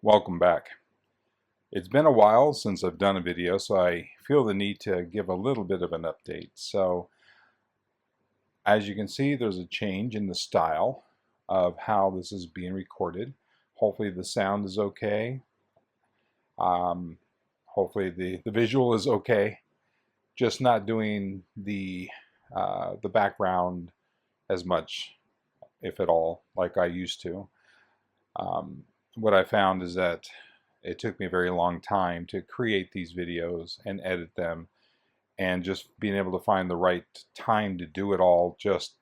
Welcome back. It's been a while since I've done a video, so I feel the need to give a little bit of an update. So, as you can see, there's a change in the style of how this is being recorded. Hopefully the sound is okay. Hopefully the visual is okay. Just not doing the background as much, if at all, like I used to. What I found is that it took me a very long time to create these videos and edit them, and just being able to find the right time to do it all just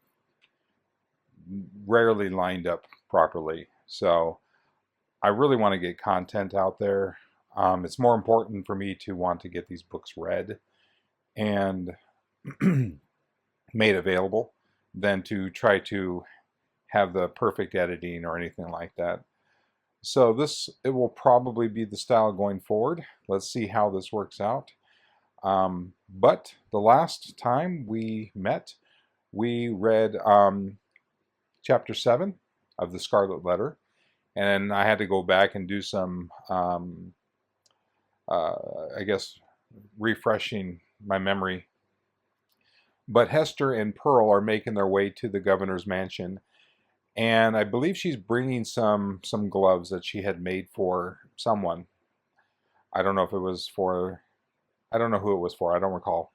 rarely lined up properly. So I really want to get content out there. It's more important for me to want to get these books read and made available than to try to have the perfect editing or anything like that. So it will probably be the style going forward. Let's see how this works out. But the last time we met, we read chapter 7 of the Scarlet letter, and I had to go back and do some, I guess, refreshing my memory. But Hester and Pearl are making their way to the governor's mansion, and I believe she's bringing some gloves that she had made for someone. I don't know if it was for, I don't know who it was for, I don't recall.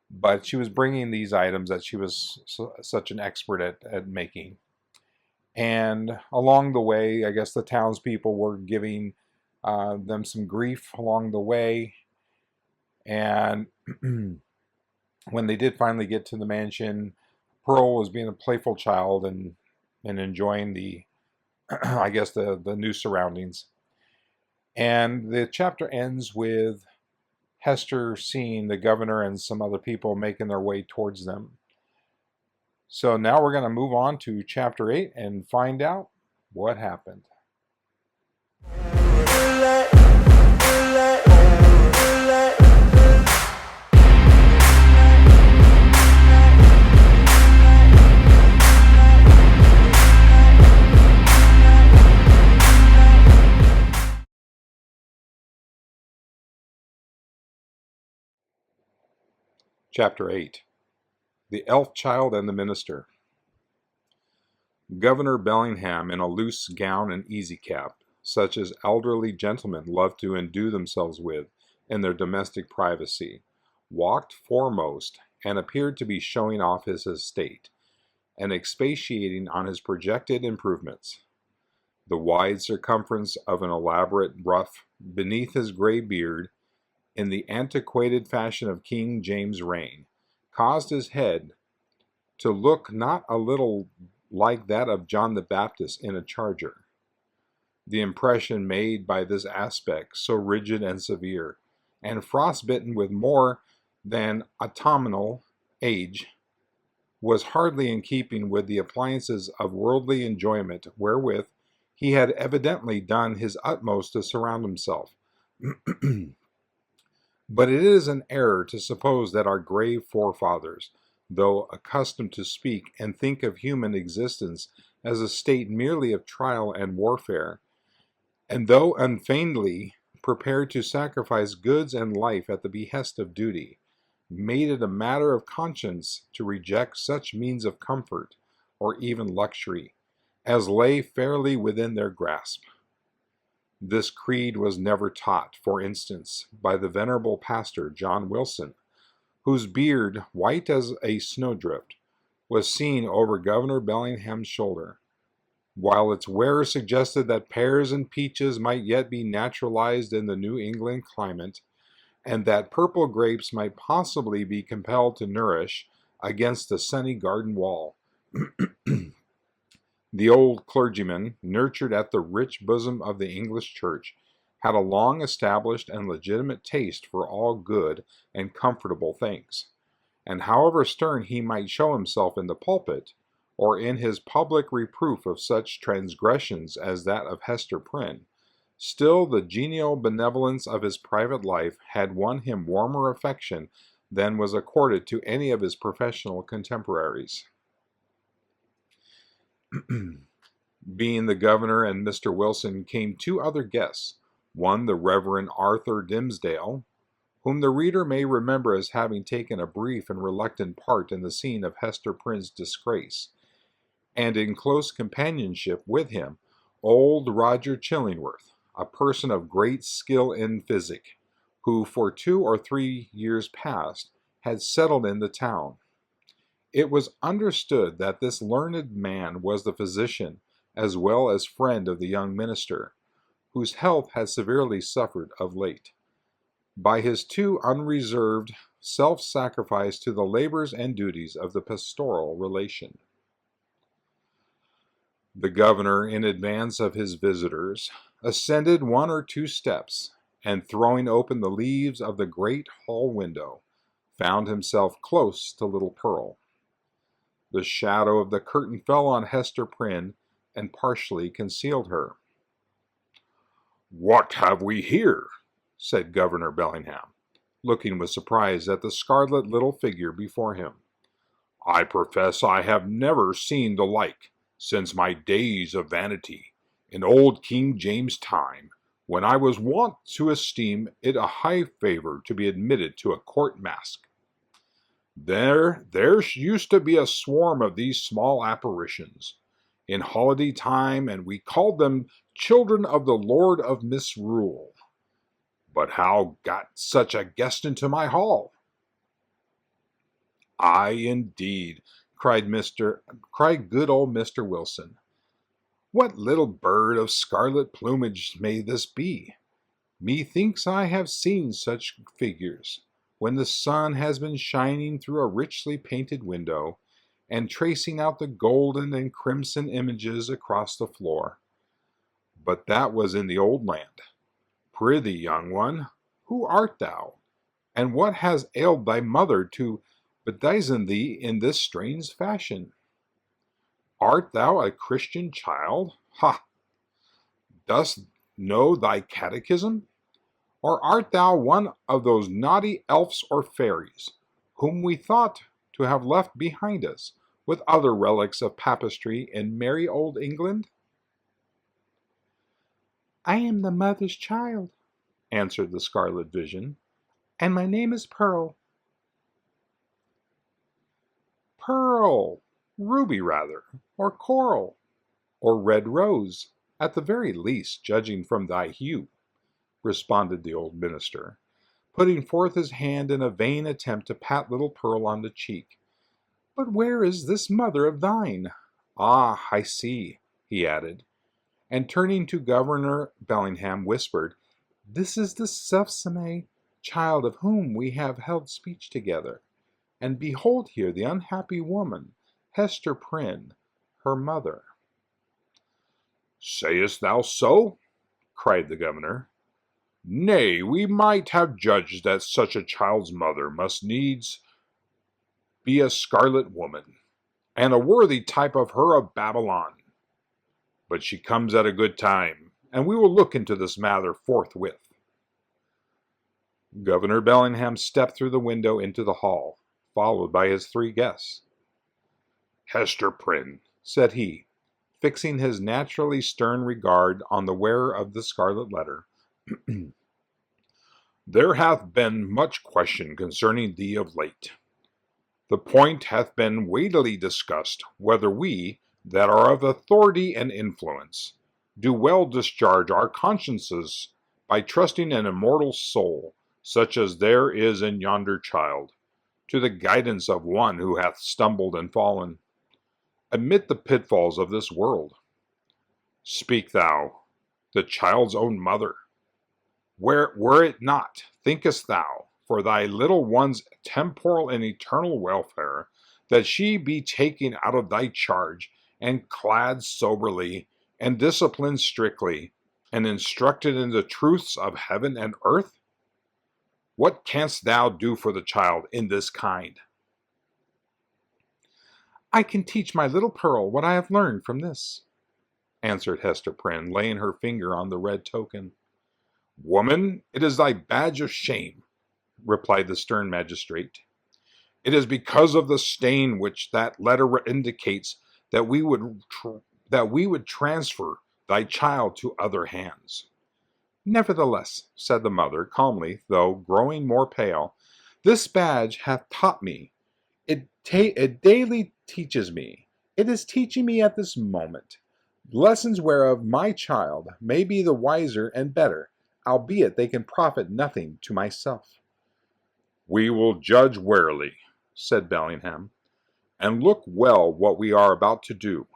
But she was bringing these items that she was such an expert at making. And along the way, I guess the townspeople were giving them some grief along the way. And when they did finally get to the mansion, Pearl was being a playful child and enjoying the, I guess, the new surroundings. And the chapter ends with Hester seeing the governor and some other people making their way towards them. So now we're going to move on to chapter 8 and find out what happened. Chapter 8. The Elf Child and the Minister. Governor Bellingham, in a loose gown and easy cap, such as elderly gentlemen love to endue themselves with in their domestic privacy, walked foremost and appeared to be showing off his estate and expatiating on his projected improvements. The wide circumference of an elaborate ruff beneath his gray beard, in the antiquated fashion of King James' reign, caused his head to look not a little like that of John the Baptist in a charger. The impression made by this aspect, so rigid and severe, and frostbitten with more than autumnal age, was hardly in keeping with the appliances of worldly enjoyment wherewith he had evidently done his utmost to surround himself. But it is an error to suppose that our grave forefathers, though accustomed to speak and think of human existence as a state merely of trial and warfare, and though unfeignedly prepared to sacrifice goods and life at the behest of duty, made it a matter of conscience to reject such means of comfort, or even luxury, as lay fairly within their grasp. This creed was never taught, for instance, by the venerable pastor John Wilson, whose beard, white as a snowdrift, was seen over Governor Bellingham's shoulder, while its wearer suggested that pears and peaches might yet be naturalized in the New England climate, and that purple grapes might possibly be compelled to nourish against the sunny garden wall. The old clergyman, nurtured at the rich bosom of the English church, had a long established and legitimate taste for all good and comfortable things, and however stern he might show himself in the pulpit, or in his public reproof of such transgressions as that of Hester Prynne, still the genial benevolence of his private life had won him warmer affection than was accorded to any of his professional contemporaries. Being the governor and Mr. Wilson came two other guests, one the Reverend Arthur Dimmesdale, whom the reader may remember as having taken a brief and reluctant part in the scene of Hester Prynne's disgrace, and in close companionship with him, old Roger Chillingworth, a person of great skill in physic, who for 2 or 3 years past had settled in the town. It was understood that this learned man was the physician as well as friend of the young minister, whose health had severely suffered of late, by his too unreserved self-sacrifice to the labors and duties of the pastoral relation. The governor, in advance of his visitors, ascended 1 or 2 steps, and throwing open the leaves of the great hall window, found himself close to little Pearl. The shadow of the curtain fell on Hester Prynne and partially concealed her. "What have we here?" said Governor Bellingham, looking with surprise at the scarlet little figure before him. "I profess I have never seen the like since my days of vanity in old King James' time, when I was wont to esteem it a high favor to be admitted to a court masque. There used to be a swarm of these small apparitions in holiday time, and we called them children of the Lord of Misrule. But how got such a guest into my hall?" "Aye, indeed," cried good old Mr. Wilson. "What little bird of scarlet plumage may this be? Methinks I have seen such figures, when the sun has been shining through a richly painted window, and tracing out the golden and crimson images across the floor. But that was in the old land. Prithee, young one, who art thou, and what has ailed thy mother to bedizen thee in this strange fashion? Art thou a Christian child? Ha! Dost know thy catechism? Or art thou one of those naughty elves or fairies, whom we thought to have left behind us, with other relics of papistry in merry old England?" "I am the mother's child," answered the scarlet vision, "and my name is Pearl." "Pearl! Ruby, rather, or coral, or red rose, at the very least, judging from thy hue," responded the old minister, putting forth his hand in a vain attempt to pat little Pearl on the cheek. "But where is this mother of thine? Ah, I see," he added, and turning to Governor Bellingham, whispered, "This is the selfsame child of whom we have held speech together. And behold here the unhappy woman, Hester Prynne, her mother." "Sayest thou so?" cried the governor. "Nay, we might have judged that such a child's mother must needs be a scarlet woman, and a worthy type of her of Babylon. But she comes at a good time, and we will look into this matter forthwith." Governor Bellingham stepped through the window into the hall, followed by his 3 guests. "Hester Prynne," said he, fixing his naturally stern regard on the wearer of the scarlet letter, "there hath been much question concerning thee of late. The point hath been weightily discussed whether we, that are of authority and influence, do well discharge our consciences by trusting an immortal soul, such as there is in yonder child, to the guidance of one who hath stumbled and fallen, amid the pitfalls of this world. Speak thou, the child's own mother. Were it not, thinkest thou, for thy little one's temporal and eternal welfare, that she be taken out of thy charge, and clad soberly, and disciplined strictly, and instructed in the truths of heaven and earth? What canst thou do for the child in this kind?" "I can teach my little Pearl what I have learned from this," answered Hester Prynne, laying her finger on the red token. "Woman, it is thy badge of shame," replied the stern magistrate. "It is because of the stain which that letter indicates that we would that we would transfer thy child to other hands. Nevertheless, said the mother, calmly, though growing more pale, this badge hath taught me. It daily teaches me. It is teaching me at this moment lessons whereof my child may be the wiser and better, albeit they can profit nothing to myself. We will judge warily, said Bellingham, and look well what we are about to do.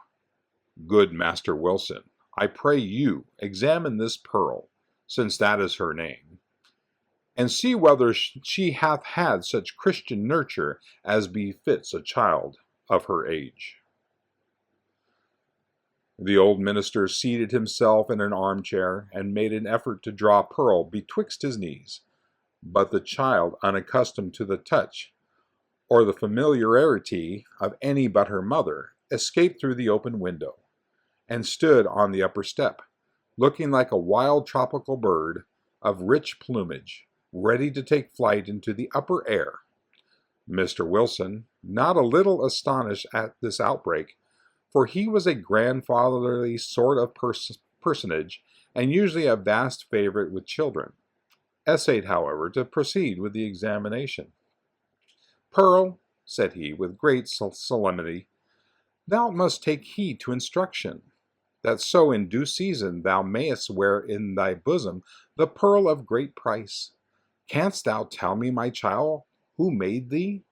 Good Master Wilson, I pray you examine this Pearl, since that is her name, and see whether she hath had such Christian nurture as befits a child of her age. The old minister seated himself in an armchair and made an effort to draw Pearl betwixt his knees, but the child, unaccustomed to the touch or the familiarity of any but her mother, escaped through the open window, and stood on the upper step, looking like a wild tropical bird of rich plumage, ready to take flight into the upper air. Mr. Wilson, not a little astonished at this outbreak, for he was a grandfatherly sort of personage, and usually a vast favorite with children, essayed, however, to proceed with the examination. Pearl, said he, with great solemnity, thou must take heed to instruction, that so in due season thou mayest wear in thy bosom the pearl of great price. Canst thou tell me, my child, who made thee?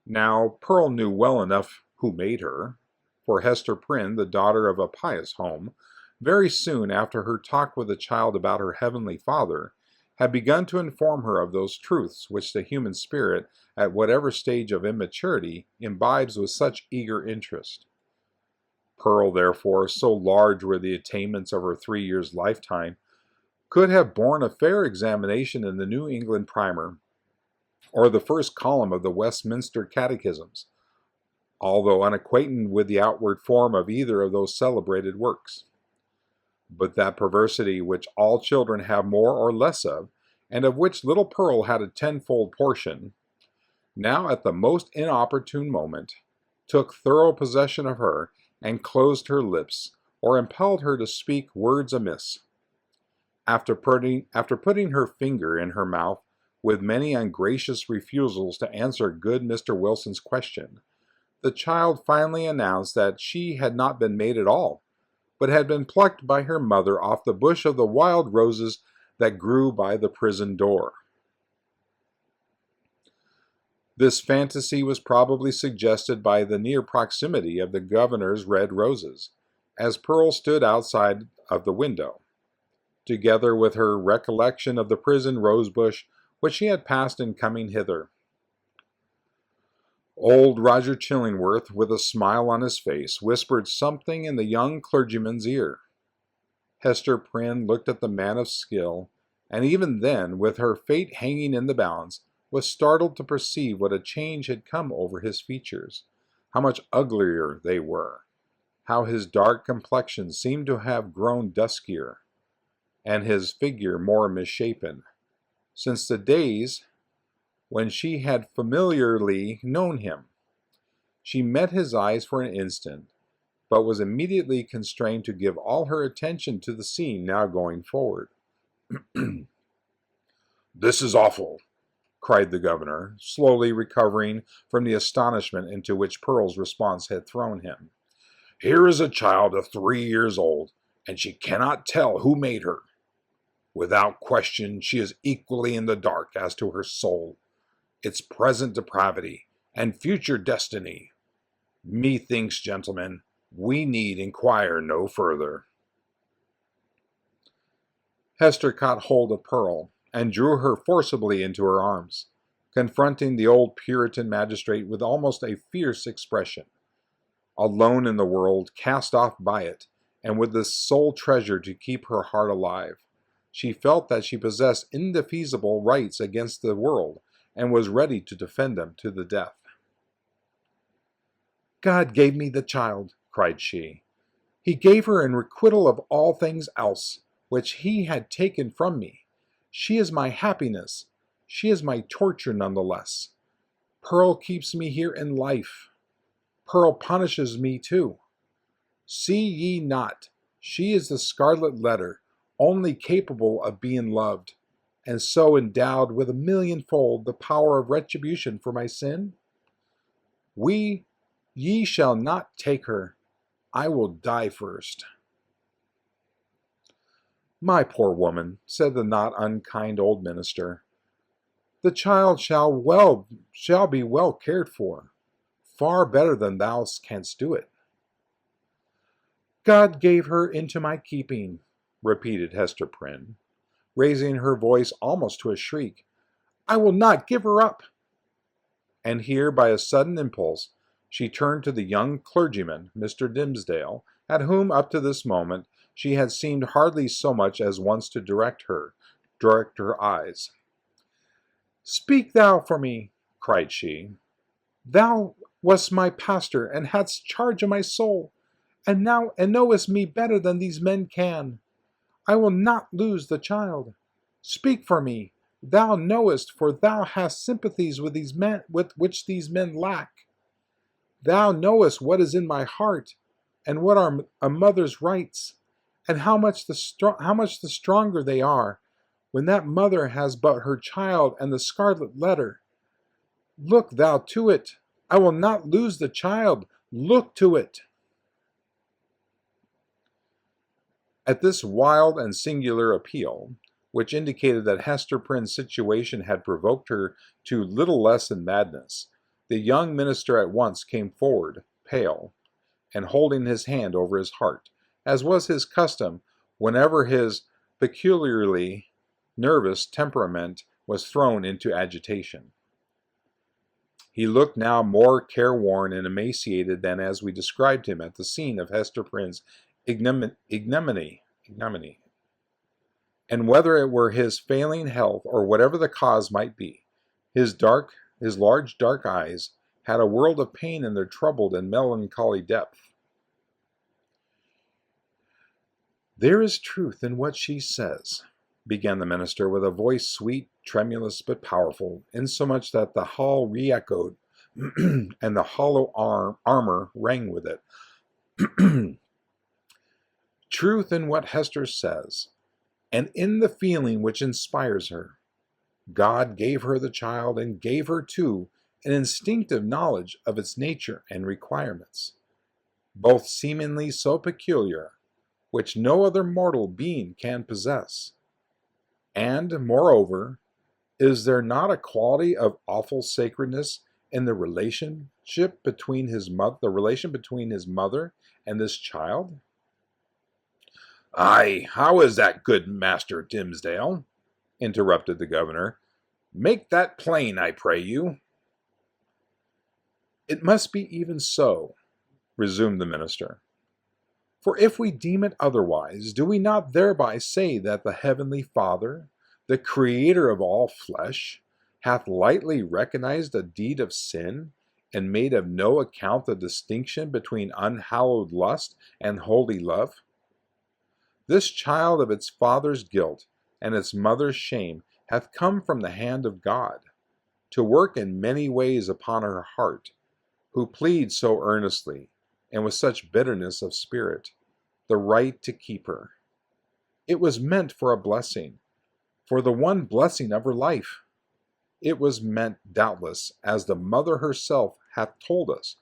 Now, Pearl knew well enough who made her, for Hester Prynne, the daughter of a pious home, very soon after her talk with the child about her heavenly Father, had begun to inform her of those truths which the human spirit, at whatever stage of immaturity, imbibes with such eager interest. Pearl, therefore, so large were the attainments of her 3 years' lifetime, could have borne a fair examination in the New England Primer, or the first column of the Westminster Catechisms, although unacquainted with the outward form of either of those celebrated works. But that perversity which all children have more or less of, and of which little Pearl had a tenfold portion, now at the most inopportune moment, took thorough possession of her, and closed her lips, or impelled her to speak words amiss. After putting her finger in her mouth, with many ungracious refusals to answer good Mr. Wilson's question, the child finally announced that she had not been made at all, but had been plucked by her mother off the bush of the wild roses that grew by the prison door. This fantasy was probably suggested by the near proximity of the governor's red roses, as Pearl stood outside of the window, together with her recollection of the prison rosebush which she had passed in coming hither. Old Roger Chillingworth, with a smile on his face, whispered something in the young clergyman's ear. Hester Prynne looked at the man of skill, and even then, with her fate hanging in the balance, was startled to perceive what a change had come over his features, how much uglier they were, how his dark complexion seemed to have grown duskier, and his figure more misshapen, since the days when she had familiarly known him. She met his eyes for an instant, but was immediately constrained to give all her attention to the scene now going forward. "This is awful," cried the governor, slowly recovering from the astonishment into which Pearl's response had thrown him. "Here is a child of 3 years old, and she cannot tell who made her. Without question, she is equally in the dark as to her soul, its present depravity, and future destiny. Methinks, gentlemen, we need inquire no further." Hester caught hold of Pearl, and drew her forcibly into her arms, confronting the old Puritan magistrate with almost a fierce expression. Alone in the world, cast off by it, and with this sole treasure to keep her heart alive, she felt that she possessed indefeasible rights against the world, and was ready to defend them to the death. "God gave me the child," cried she. "He gave her in requital of all things else, which he had taken from me. She is my happiness. She is my torture none the less. Pearl keeps me here in life. Pearl punishes me too. See ye not, she is the scarlet letter, only capable of being loved, and so endowed with a millionfold the power of retribution for my sin? Ye shall not take her. I will die first. My poor woman, said the not unkind old minister, the child shall be well cared for, far better than thou canst do it. God gave her into my keeping, repeated Hester Prynne, raising her voice almost to a shriek. I will not give her up. And here, by a sudden impulse, she turned to the young clergyman, Mr. Dimmesdale, at whom up to this moment she had seemed hardly so much as once to direct her eyes. Speak thou for me, cried she. Thou wast my pastor, and hadst charge of my soul, and knowest me better than these men can. I will not lose the child. Speak for me. Thou knowest, for thou hast sympathies with these men, with which these men lack. Thou knowest what is in my heart, and what are a mother's rights, and how much the stronger they are, when that mother has but her child and the scarlet letter. Look thou to it. I will not lose the child. Look to it. At this wild and singular appeal, which indicated that Hester Prynne's situation had provoked her to little less than madness, the young minister at once came forward, pale, and holding his hand over his heart, as was his custom whenever his peculiarly nervous temperament was thrown into agitation. He looked now more careworn and emaciated than as we described him at the scene of Hester Prynne's ignominy. And whether it were his failing health or whatever the cause might be, his large dark eyes had a world of pain in their troubled and melancholy depth. There is truth in what she says, began the minister with a voice sweet, tremulous, but powerful, insomuch that the hall re-echoed, and the hollow armor rang with it. Truth in what Hester says, and in the feeling which inspires her. God gave her the child, and gave her, too, an instinctive knowledge of its nature and requirements, both seemingly so peculiar, which no other mortal being can possess. And, moreover, is there not a quality of awful sacredness in the relationship between his mother and this child? Aye, how is that, good Master Dimmesdale? Interrupted the governor. Make that plain, I pray you. It must be even so, resumed the minister. For if we deem it otherwise, do we not thereby say that the heavenly Father, the Creator of all flesh, hath lightly recognized a deed of sin, and made of no account the distinction between unhallowed lust and holy love? This child of its father's guilt and its mother's shame hath come from the hand of God, to work in many ways upon her heart, who pleads so earnestly, and with such bitterness of spirit, the right to keep her. It was meant for a blessing, for the one blessing of her life. It was meant, doubtless, as the mother herself hath told us,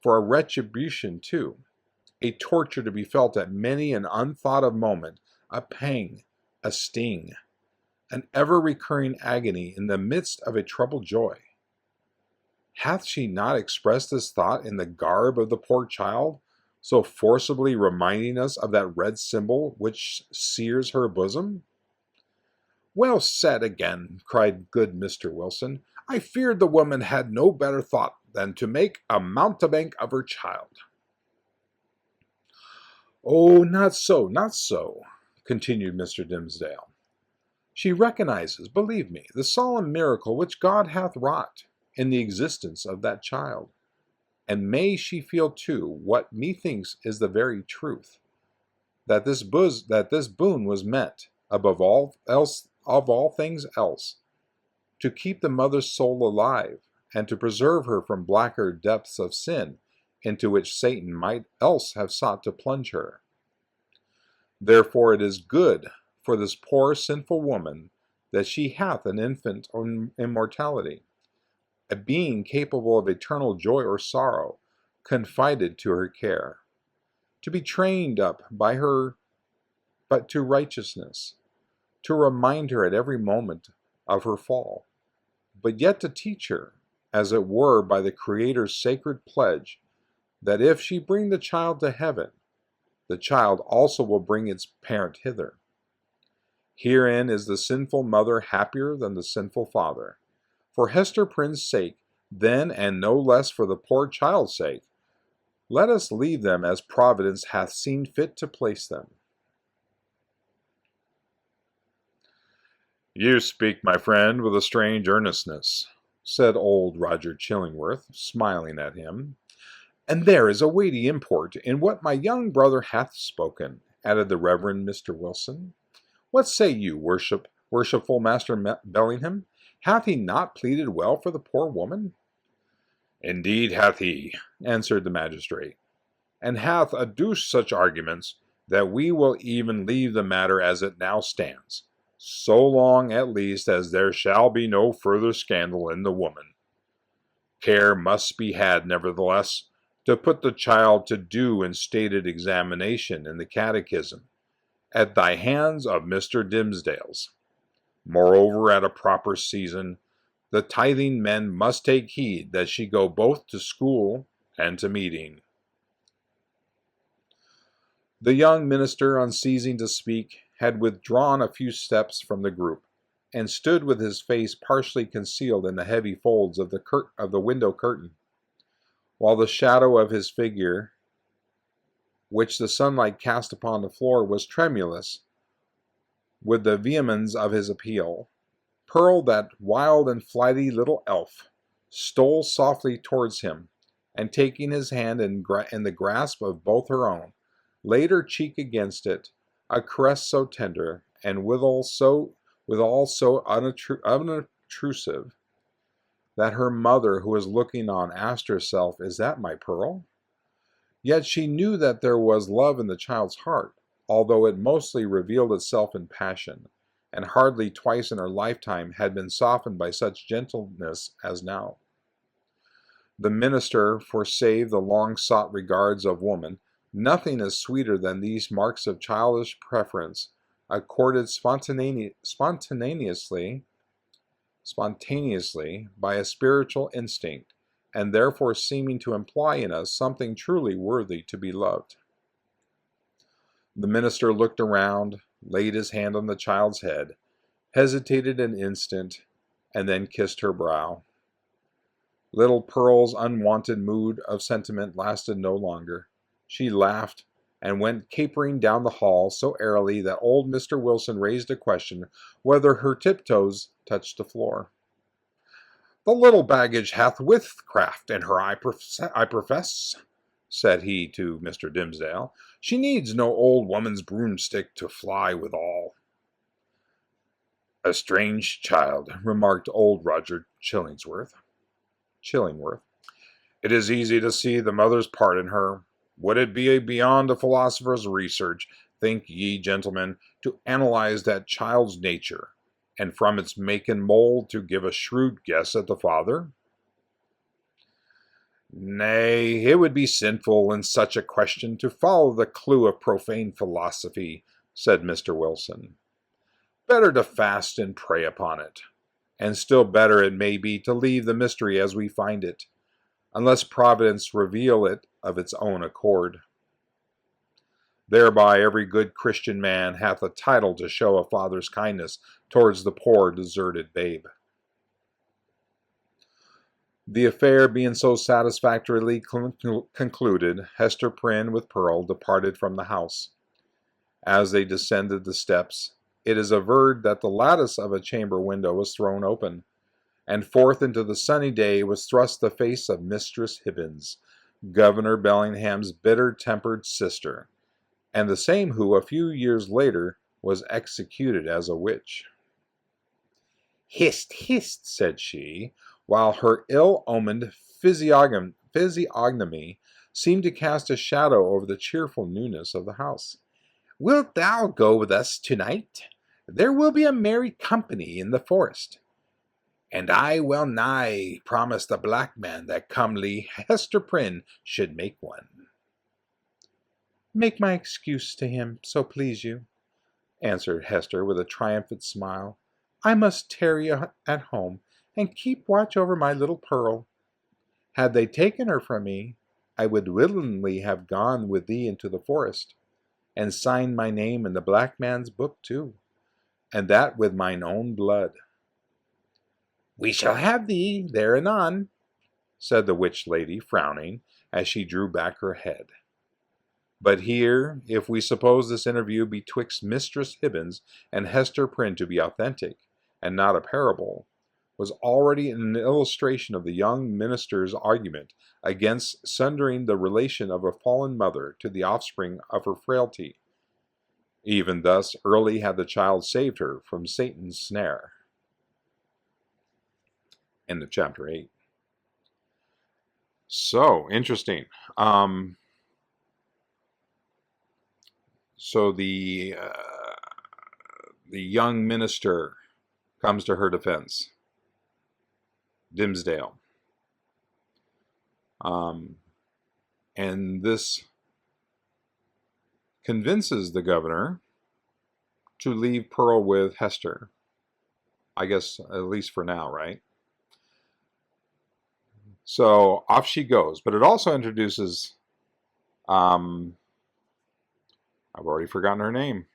for a retribution too, a torture to be felt at many an unthought of moment, a pang, a sting, an ever-recurring agony in the midst of a troubled joy. Hath she not expressed this thought in the garb of the poor child, so forcibly reminding us of that red symbol which sears her bosom? Well said again, cried good Mr. Wilson. I feared the woman had no better thought than to make a mountebank of her child. Oh, not so, continued Mr. Dimmesdale. She recognizes, believe me, the solemn miracle which God hath wrought in the existence of that child. And may she feel, too, what methinks is the very truth, that this boon was meant, above all things else, to keep the mother's soul alive, and to preserve her from blacker depths of sin, into which Satan might else have sought to plunge her. Therefore it is good for this poor sinful woman that she hath an infant immortality, a being capable of eternal joy or sorrow, confided to her care, to be trained up by her but to righteousness, to remind her at every moment of her fall, but yet to teach her, as it were by the Creator's sacred pledge, that if she bring the child to heaven, the child also will bring its parent hither. Herein is the sinful mother happier than the sinful father. For Hester Prynne's sake, then, and no less for the poor child's sake, let us leave them as Providence hath seen fit to place them. You speak, my friend, with a strange earnestness, said old Roger Chillingworth, smiling at him. And there is a weighty import in what my young brother hath spoken, added the Reverend Mr. Wilson. What say you, worshipful Master Bellingham? Hath he not pleaded well for the poor woman? Indeed hath he, answered the magistrate, and hath adduced such arguments that we will even leave the matter as it now stands, so long at least as there shall be no further scandal in the woman. Care must be had, nevertheless, to put the child to due and stated examination in the catechism, at thy hands of Mr. Dimmesdale's. Moreover, at a proper season, the tithing men must take heed that she go both to school and to meeting. The young minister, on ceasing to speak, had withdrawn a few steps from the group, and stood with his face partially concealed in the heavy folds of the window curtain, while the shadow of his figure, which the sunlight cast upon the floor, was tremulous with the vehemence of his appeal. Pearl, that wild and flighty little elf, stole softly towards him, and taking his hand in the grasp of both her own, laid her cheek against it, a caress so tender, and withal so unobtrusive, that her mother, who was looking on, asked herself, "Is that my Pearl?" Yet she knew that there was love in the child's heart, although it mostly revealed itself in passion, and hardly twice in her lifetime had been softened by such gentleness as now. The minister, for save the long-sought regards of woman, nothing is sweeter than these marks of childish preference, accorded spontaneously by a spiritual instinct, and therefore seeming to imply in us something truly worthy to be loved. The minister looked around, laid his hand on the child's head, hesitated an instant, and then kissed her brow. Little Pearl's unwonted mood of sentiment lasted no longer. She laughed and went capering down the hall so airily that old Mr. Wilson raised a question whether her tiptoes touched the floor. "The little baggage hath witchcraft in her, I profess," said he to Mr. Dimmesdale. "She needs no old woman's broomstick to fly withal." "A strange child," remarked old Roger Chillingworth. "It is easy to see the mother's part in her. Would it be beyond a philosopher's research, think ye, gentlemen, to analyze that child's nature, and from its make and mold to give a shrewd guess at the father?" "Nay, it would be sinful in such a question to follow the clue of profane philosophy," said Mr. Wilson. "Better to fast and pray upon it, and still better it may be to leave the mystery as we find it, unless Providence reveal it of its own accord. Thereby every good Christian man hath a title to show a father's kindness towards the poor deserted babe." The affair being so satisfactorily concluded, Hester Prynne with Pearl departed from the house. As they descended the steps, it is averred that the lattice of a chamber window was thrown open, and forth into the sunny day was thrust the face of Mistress Hibbins, Governor Bellingham's bitter-tempered sister, and the same who, a few years later, was executed as a witch. "Hist, hist," said she, while her ill-omened physiognomy seemed to cast a shadow over the cheerful newness of the house. "Wilt thou go with us tonight? There will be a merry company in the forest. And I well nigh promised the black man that comely Hester Prynne should make one." "Make my excuse to him, so please you," answered Hester with a triumphant smile. "I must tarry at home and keep watch over my little Pearl. Had they taken her from me, I would willingly have gone with thee into the forest, and signed my name in the black man's book too, and that with mine own blood." "We shall have thee there anon," said the witch lady, frowning, as she drew back her head. But here, if we suppose this interview betwixt Mistress Hibbins and Hester Prynne to be authentic, and not a parable, was already an illustration of the young minister's argument against sundering the relation of a fallen mother to the offspring of her frailty. Even thus early had the child saved her from Satan's snare. End of chapter 8. So, interesting. So the young minister comes to her defense, Dimmesdale. And this convinces the governor to leave Pearl with Hester. I guess at least for now, right? So off she goes. But it also introduces, I've already forgotten her name,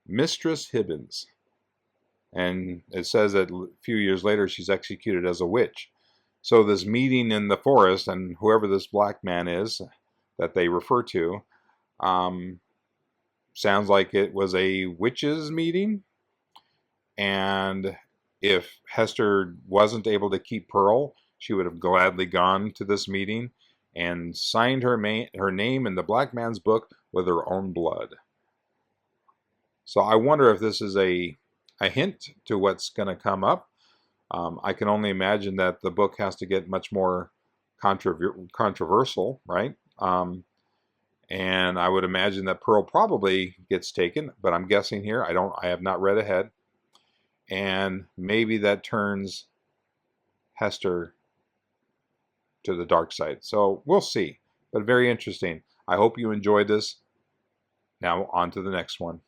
Mistress Hibbins. And it says that a few years later she's executed as a witch. So this meeting in the forest, and whoever this black man is that they refer to, sounds like it was a witches' meeting. And if Hester wasn't able to keep Pearl, she would have gladly gone to this meeting and signed her name in the black man's book with her own blood. So I wonder if this is a hint to what's going to come up. I can only imagine that the book has to get much more controversial, right? And I would imagine that Pearl probably gets taken, but I'm guessing here. I have not read ahead. And maybe that turns Hester to the dark side. So we'll see. But very interesting. I hope you enjoyed this. Now on to the next one.